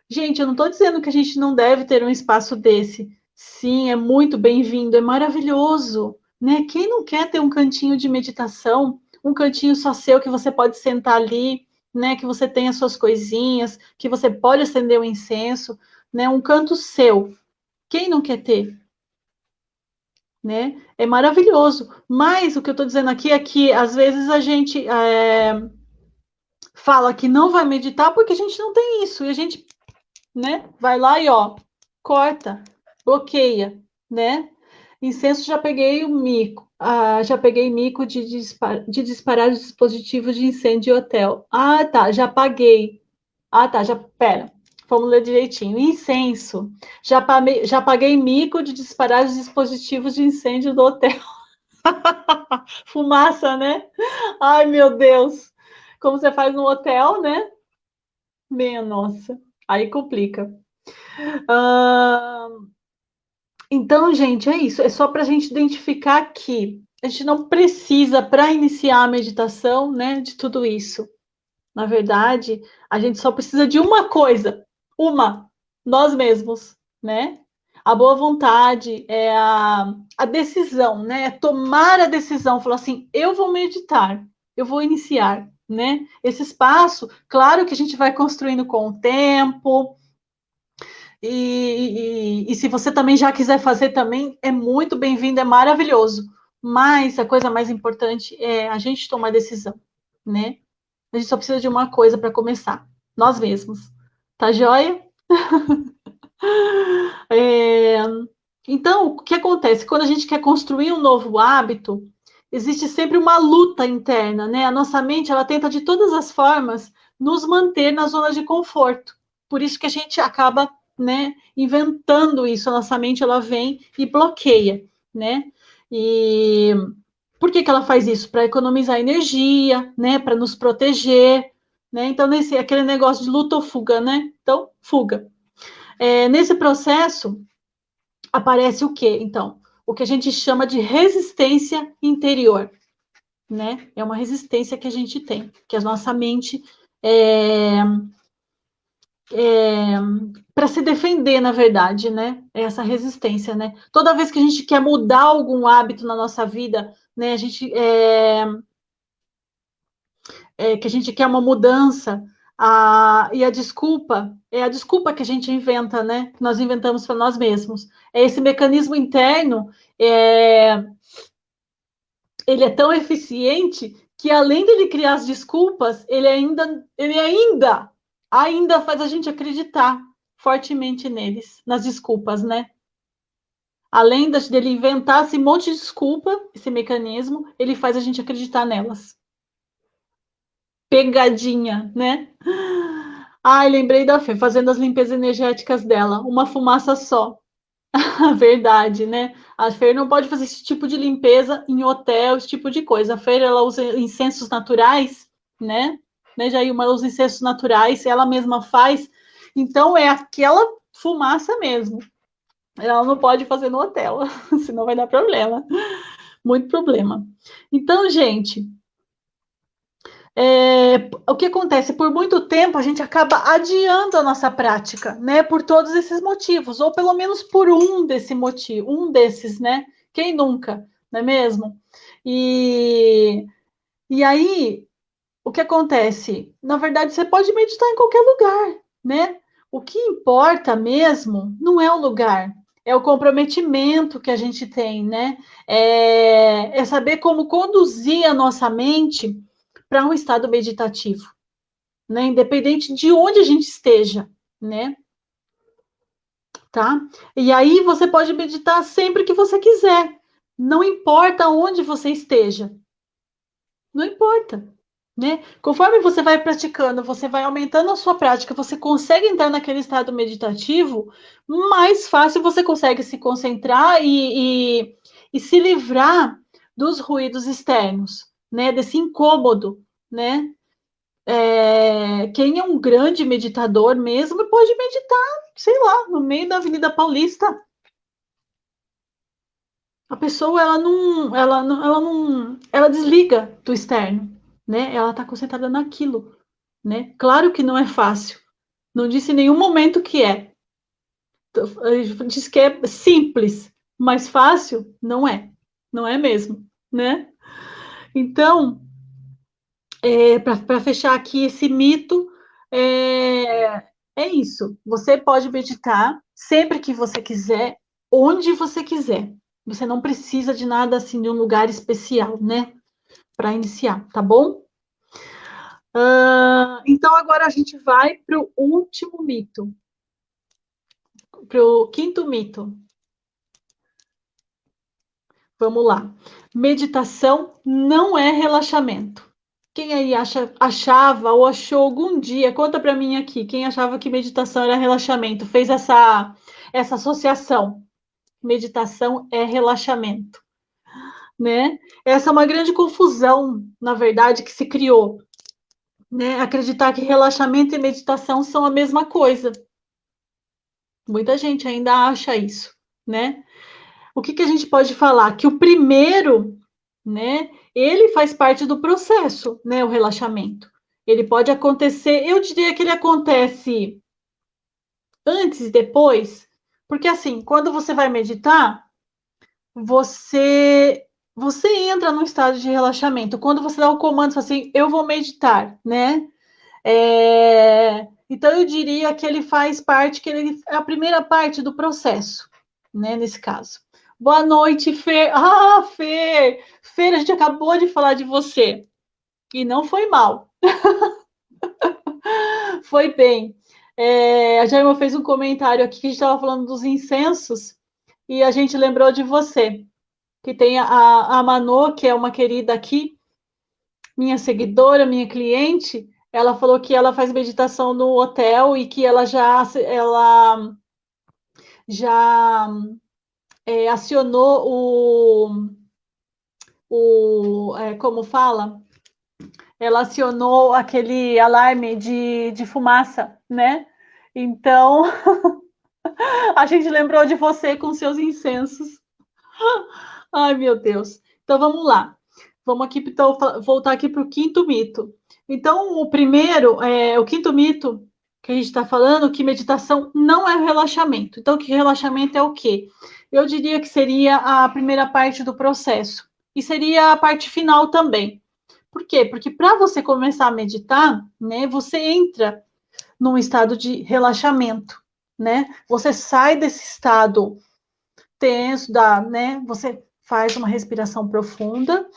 Gente, eu não estou dizendo que a gente não deve ter um espaço desse. Sim, é muito bem-vindo, é maravilhoso, né? Quem não quer ter um cantinho de meditação, um cantinho só seu que você pode sentar ali, né? Que você tem as suas coisinhas, que você pode acender o incenso, né? Um canto seu. Quem não quer ter, né? É maravilhoso. Mas o que eu estou dizendo aqui é que às vezes a gente fala que não vai meditar porque a gente não tem isso. E a gente, né, vai lá e, ó, corta, bloqueia, né? Incenso já peguei o mico. Já peguei mico de disparar dispositivos de incêndio em hotel. Ah, tá, já paguei. Ah, tá, já, pera. Vamos ler direitinho. Incenso. Já paguei mico de disparar os dispositivos de incêndio do hotel. Fumaça, né? Ai, meu Deus. Como você faz no hotel, né? Minha nossa. Aí complica. Ah, então, gente, é isso. É só para a gente identificar que a gente não precisa, para iniciar a meditação, né, de tudo isso. Na verdade, a gente só precisa de uma coisa, nós mesmos, né? A boa vontade é a decisão, né? É tomar a decisão, falar assim, eu vou meditar, eu vou iniciar, né? Esse espaço, claro que a gente vai construindo com o tempo, e se você também já quiser fazer também, é muito bem-vindo, é maravilhoso. Mas a coisa mais importante é a gente tomar a decisão, né? A gente só precisa de uma coisa para começar, nós mesmos. Tá joia? É, então, o que acontece? Quando a gente quer construir um novo hábito, existe sempre uma luta interna, né? A nossa mente, ela tenta de todas as formas nos manter na zona de conforto. Por isso que a gente acaba, né, inventando isso. A nossa mente, ela vem e bloqueia, né? E por que que ela faz isso? Para economizar energia, né? Para nos proteger, né? Então, aquele negócio de luta ou fuga, né? Então, fuga. Nesse processo, aparece o quê? Então, o que a gente chama de resistência interior, né? É uma resistência que a gente tem, que a nossa mente para se defender, na verdade, né? É essa resistência, né? Toda vez que a gente quer mudar algum hábito na nossa vida, né? Que a gente quer uma mudança, e a desculpa é a desculpa que a gente inventa, né? Que nós inventamos para nós mesmos. É esse mecanismo interno, ele é tão eficiente que além dele criar as desculpas, ele ainda faz a gente acreditar fortemente neles, nas desculpas, né? Além dele inventar esse monte de desculpa, esse mecanismo, ele faz a gente acreditar nelas. Pegadinha, né? Ai, lembrei da Fê fazendo as limpezas energéticas dela, uma fumaça só. A verdade, né? A Fer não pode fazer esse tipo de limpeza em hotel, esse tipo de coisa. A Fer, ela usa incensos naturais, né? Jailma usa incensos naturais, ela mesma faz. Então, é aquela fumaça mesmo. Ela não pode fazer no hotel, senão vai dar problema. Muito problema. Então, gente, o que acontece? Por muito tempo a gente acaba adiando a nossa prática, né? Por todos esses motivos, ou pelo menos por um desses, né? Quem nunca, não é mesmo? E, e aí, o que acontece? Na verdade, você pode meditar em qualquer lugar, né? O que importa mesmo não é o lugar, é o comprometimento que a gente tem, né? É saber como conduzir a nossa mente para um estado meditativo, né? Independente de onde a gente esteja, né? Tá? E aí você pode meditar sempre que você quiser. Não importa onde você esteja. Não importa. Né? Conforme você vai praticando, você vai aumentando a sua prática, você consegue entrar naquele estado meditativo, mais fácil você consegue se concentrar e se livrar dos ruídos externos, né? Desse incômodo, né? Quem é um grande meditador mesmo pode meditar, sei lá, no meio da Avenida Paulista. A pessoa ela desliga do externo, né? Ela está concentrada naquilo, né? Claro que não é fácil. Não disse em nenhum momento que é. Diz que é simples, mas fácil não é. Não é mesmo, né? Então, para fechar aqui esse mito, é isso. Você pode meditar sempre que você quiser, onde você quiser. Você não precisa de nada assim, de um lugar especial, né? Para iniciar, tá bom? Então, agora a gente vai para o último mito, para o quinto mito. Vamos lá. Meditação não é relaxamento. Quem aí achava ou achou algum dia, conta para mim aqui, quem achava que meditação era relaxamento, fez essa associação. Meditação é relaxamento, né? Essa é uma grande confusão, na verdade, que se criou, né? Acreditar que relaxamento e meditação são a mesma coisa. Muita gente ainda acha isso, né? O que a gente pode falar? Que o primeiro, né, ele faz parte do processo, né, o relaxamento. Ele pode acontecer, eu diria que ele acontece antes e depois, porque assim, quando você vai meditar, você entra num estado de relaxamento. Quando você dá o comando assim, eu vou meditar, né? Então eu diria que ele faz parte, que ele é a primeira parte do processo, né? Nesse caso. Boa noite, Fer. Ah, Fer! Fer, a gente acabou de falar de você. E não foi mal. Foi bem. A Jaima fez um comentário aqui que a gente estava falando dos incensos e a gente lembrou de você. Que tem a Manu, que é uma querida aqui, minha seguidora, minha cliente, ela falou que ela faz meditação no hotel e que ela já acionou como fala? Ela acionou aquele alarme de fumaça, né? Então, a gente lembrou de você com seus incensos. Ai, meu Deus. Então, vamos lá. Vamos aqui, então, voltar aqui para o quinto mito. Então, o quinto mito que a gente está falando, que meditação não é relaxamento. Então, que relaxamento é o quê? Eu diria que seria a primeira parte do processo. E seria a parte final também. Por quê? Porque para você começar a meditar, né, você entra num estado de relaxamento, né? Você sai desse estado tenso, né? Você faz uma respiração profunda,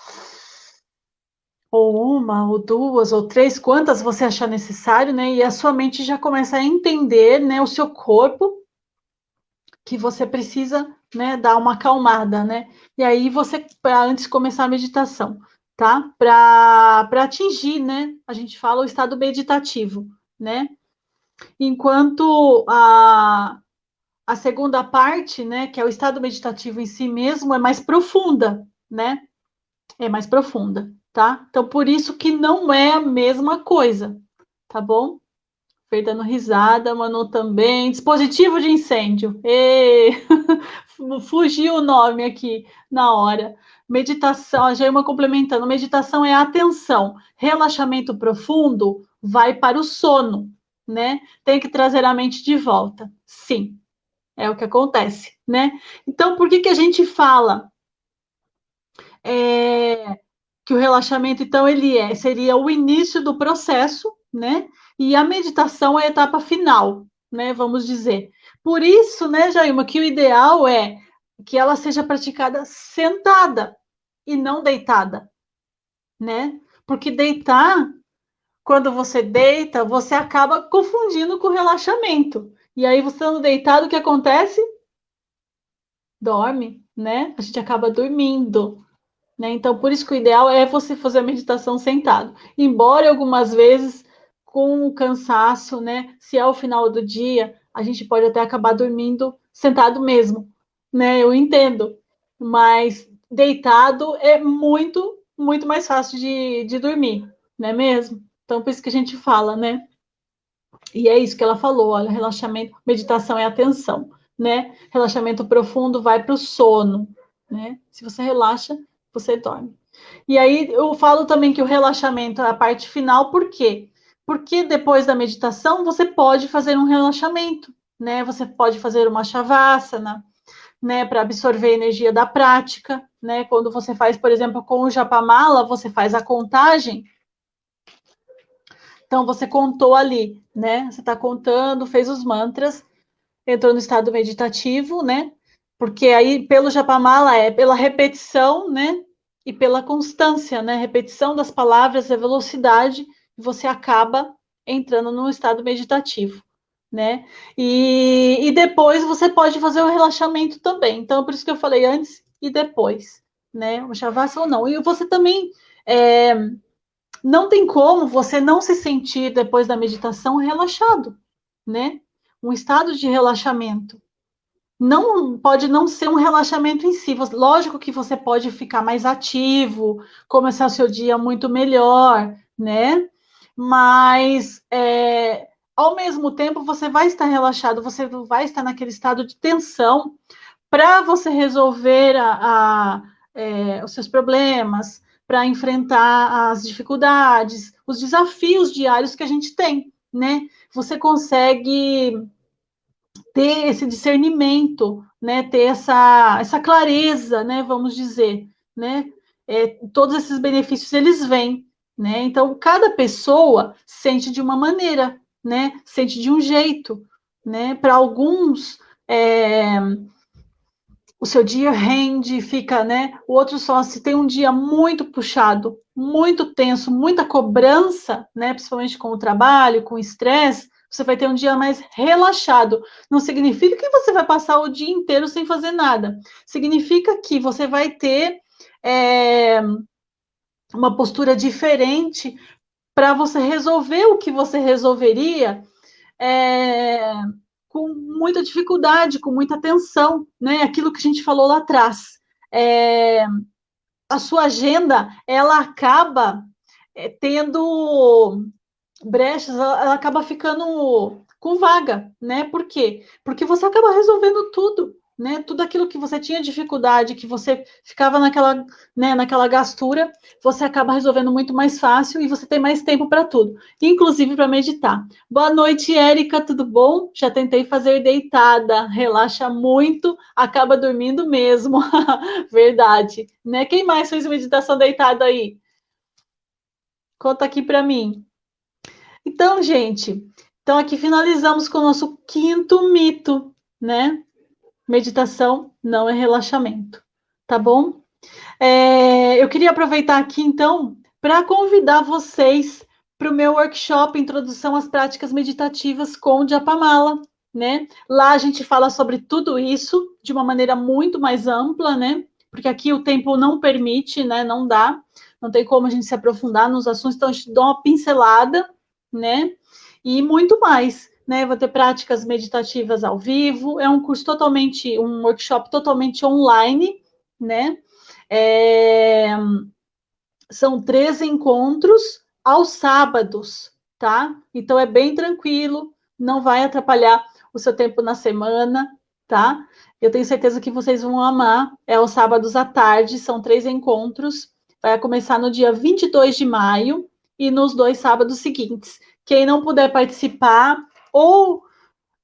ou uma, ou duas, ou três, quantas você achar necessário, né? E a sua mente já começa a entender, né, o seu corpo, que você precisa, né, dar uma acalmada, né? E aí você, antes de começar a meditação, tá? Para atingir, né? A gente fala o estado meditativo, né? Enquanto a segunda parte, né, que é o estado meditativo em si mesmo, é mais profunda, né? É mais profunda, tá? Então, por isso que não é a mesma coisa, tá bom? Fer dando risada, Manu também. Dispositivo de incêndio. Fugiu o nome aqui na hora. Meditação, a Jaima complementando. Meditação é atenção. Relaxamento profundo vai para o sono, né? Tem que trazer a mente de volta. Sim, é o que acontece, né? Então, por que a gente fala que o relaxamento, então, seria o início do processo, né? E a meditação é a etapa final, né? Vamos dizer. Por isso, né, Jailma, que o ideal é que ela seja praticada sentada e não deitada, né? Porque deitar, quando você deita, você acaba confundindo com relaxamento. E aí, você estando deitado, o que acontece? Dorme, né? A gente acaba dormindo. Né? Então, por isso que o ideal é você fazer a meditação sentado. Embora algumas vezes, com o cansaço, né? Se é o final do dia, a gente pode até acabar dormindo sentado mesmo, né? Eu entendo. Mas deitado é muito, muito mais fácil de dormir, não é mesmo? Então, por isso que a gente fala, né? E é isso que ela falou, olha, relaxamento, meditação é atenção, né? Relaxamento profundo vai para o sono, né? Se você relaxa, você dorme. E aí eu falo também que o relaxamento é a parte final, por quê? Porque depois da meditação você pode fazer um relaxamento, né? Você pode fazer uma shavasana, né, para absorver a energia da prática, né? Quando você faz, por exemplo, com o Japamala, você faz a contagem. Então você contou ali, né? Você está contando, fez os mantras, entrou no estado meditativo, né? Porque aí pelo Japamala é pela repetição, né? E pela constância, né? Repetição das palavras, a velocidade você acaba entrando num estado meditativo, né? E depois você pode fazer o relaxamento também. Então, por isso que eu falei antes e depois, né? O Shavasana ou não. E você também não tem como você não se sentir depois da meditação relaxado, né? Um estado de relaxamento. Não pode não ser um relaxamento em si. Lógico que você pode ficar mais ativo, começar o seu dia muito melhor, né? Mas ao mesmo tempo você vai estar relaxado, você vai estar naquele estado de tensão para você resolver os seus problemas, para enfrentar as dificuldades, os desafios diários que a gente tem, né? Você consegue ter esse discernimento, né? Ter essa clareza, né? Vamos dizer, né? Todos esses benefícios eles vêm, né? Então cada pessoa sente de uma maneira, né? Sente de um jeito, né? Para alguns o seu dia rende, fica, né? O outro só se tem um dia muito puxado, muito tenso, muita cobrança, né? Principalmente com o trabalho, com o estresse, você vai ter um dia mais relaxado. Não significa que você vai passar o dia inteiro sem fazer nada. Significa que você vai ter uma postura diferente para você resolver o que você resolveria com muita dificuldade, com muita tensão, né? Aquilo que a gente falou lá atrás. A sua agenda, ela acaba tendo brechas, ela acaba ficando com vaga, né? Por quê? Porque você acaba resolvendo tudo, né? Tudo aquilo que você tinha dificuldade, que você ficava naquela gastura, você acaba resolvendo muito mais fácil e você tem mais tempo para tudo, inclusive para meditar. Boa noite, Érica, tudo bom? Já tentei fazer deitada, relaxa muito, acaba dormindo mesmo. Verdade, né? Quem mais fez meditação deitada aí? Conta aqui para mim. Então, gente, então aqui finalizamos com o nosso quinto mito, né? Meditação não é relaxamento, tá bom? Eu queria aproveitar aqui, então, para convidar vocês para o meu workshop Introdução às Práticas Meditativas com o Japamala, né? Lá a gente fala sobre tudo isso de uma maneira muito mais ampla, né? Porque aqui o tempo não permite, né? Não dá, não tem como a gente se aprofundar nos assuntos, então a gente dá uma pincelada, né? E muito mais, né? Vou ter práticas meditativas ao vivo, é um curso totalmente, um workshop totalmente online, né? É, são 13 encontros aos sábados, tá? Então é bem tranquilo, não vai atrapalhar o seu tempo na semana, tá? Eu tenho certeza que vocês vão amar. É aos sábados à tarde, são 3 encontros. Vai começar no dia 22 de maio e nos 2 sábados seguintes. Quem não puder participar, ou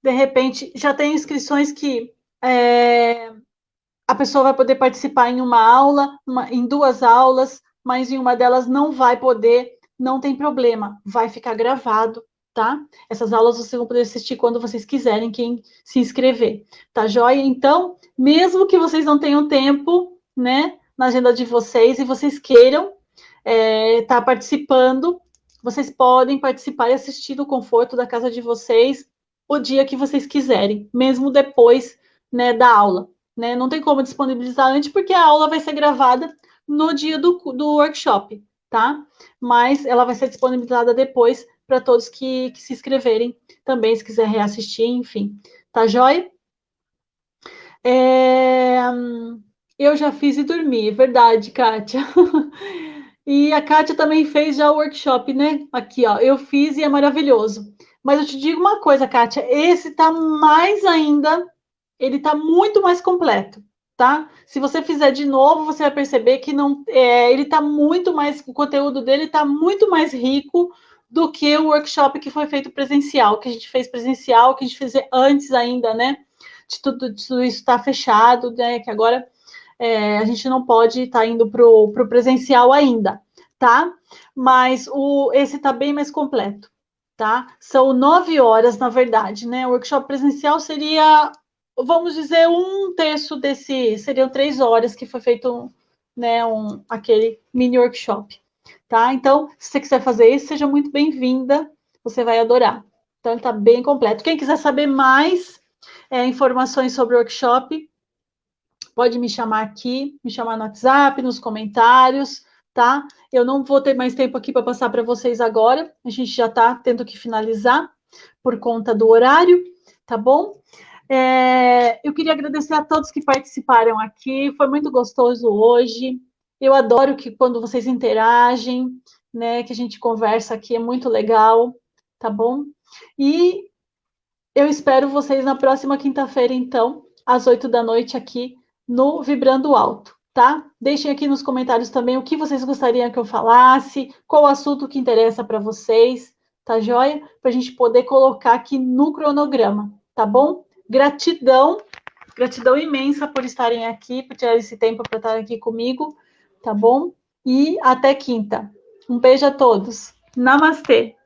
de repente já tem inscrições que a pessoa vai poder participar em uma aula, em 2 aulas, mas em uma delas não vai poder, não tem problema, vai ficar gravado, tá? Essas aulas vocês vão poder assistir quando vocês quiserem, quem se inscrever, tá joia? Então, mesmo que vocês não tenham tempo, né, na agenda de vocês e vocês queiram estar participando, vocês podem participar e assistir no conforto da casa de vocês o dia que vocês quiserem, mesmo depois, né, da aula. Né? Não tem como disponibilizar antes, porque a aula vai ser gravada no dia do workshop, tá? Mas ela vai ser disponibilizada depois para todos que se inscreverem também, se quiser reassistir, enfim. Tá joia? Eu já fiz e dormi, verdade, Kátia. E a Kátia também fez já o workshop, né? Aqui, ó, eu fiz e é maravilhoso. Mas eu te digo uma coisa, Kátia, esse tá mais ainda, ele tá muito mais completo, tá? Se você fizer de novo, você vai perceber que não, ele tá muito mais, o conteúdo dele tá muito mais rico do que o workshop que foi feito presencial, que a gente fez presencial, que a gente fez antes ainda, né? De tudo isso estar fechado, né? Que agora a gente não pode estar indo para o presencial ainda, tá? Mas esse está bem mais completo, tá? São 9 horas, na verdade, né? O workshop presencial seria, vamos dizer, um terço desse, seriam 3 horas que foi feito, né, aquele mini workshop, tá? Então, se você quiser fazer isso, seja muito bem-vinda, você vai adorar. Então, ele está bem completo. Quem quiser saber mais informações sobre o workshop, pode me chamar aqui, me chamar no WhatsApp, nos comentários, tá? Eu não vou ter mais tempo aqui para passar para vocês agora, a gente já está tendo que finalizar por conta do horário, tá bom? Eu queria agradecer a todos que participaram aqui, foi muito gostoso hoje. Eu adoro que quando vocês interagem, né, que a gente conversa aqui, é muito legal, tá bom? E eu espero vocês na próxima quinta-feira, então, às 8 da noite, aqui no Vibrando Alto, tá? Deixem aqui nos comentários também o que vocês gostariam que eu falasse, qual assunto que interessa para vocês, tá joia? Para a gente poder colocar aqui no cronograma, tá bom? Gratidão, gratidão imensa por estarem aqui, por tirar esse tempo para estar aqui comigo, tá bom? E até quinta. Um beijo a todos. Namastê!